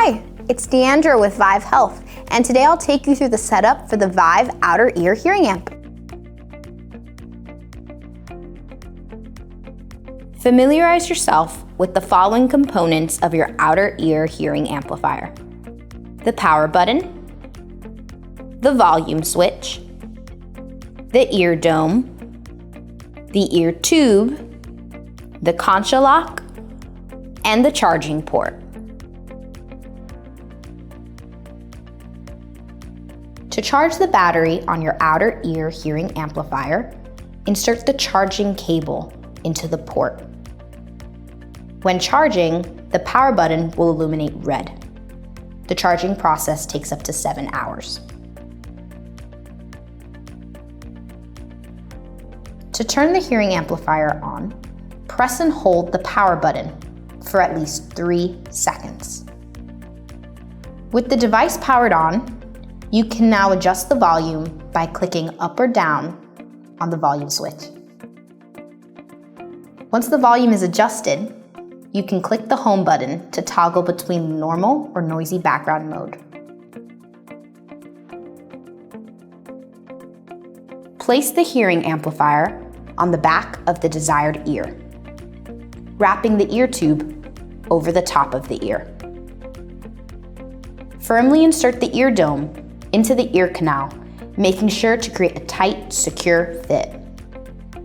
Hi, it's Deandra with Vive Health, and today I'll take you through the setup for the Vive outer ear hearing amp. Familiarize yourself with the following components of your outer ear hearing amplifier: the power button, the volume switch, the ear dome, the ear tube, the concha lock, and the charging port. To charge the battery on your outer ear hearing amplifier, insert the charging cable into the port. When charging, the power button will illuminate red. The charging process takes up to 7 hours. To turn the hearing amplifier on, press and hold the power button for at least 3 seconds. With the device powered on, you can now adjust the volume by clicking up or down on the volume switch. Once the volume is adjusted, you can click the home button to toggle between normal or noisy background mode. Place the hearing amplifier on the back of the desired ear, wrapping the ear tube over the top of the ear. Firmly insert the ear dome into the ear canal, making sure to create a tight, secure fit.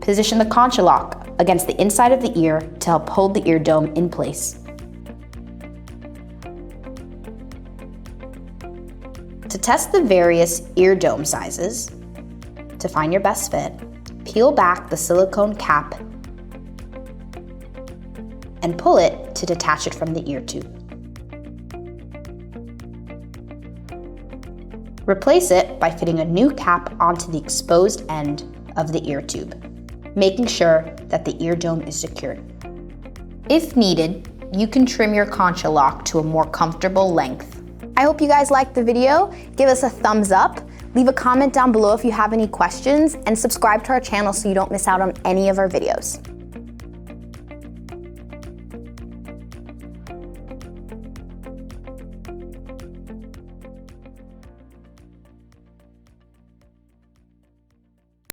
Position the concha lock against the inside of the ear to help hold the ear dome in place. To test the various ear dome sizes, to find your best fit, peel back the silicone cap and pull it to detach it from the ear tube. Replace it by fitting a new cap onto the exposed end of the ear tube, making sure that the ear dome is secured. If needed, you can trim your concha lock to a more comfortable length. I hope you guys liked the video. Give us a thumbs up, leave a comment down below if you have any questions, and subscribe to our channel so you don't miss out on any of our videos.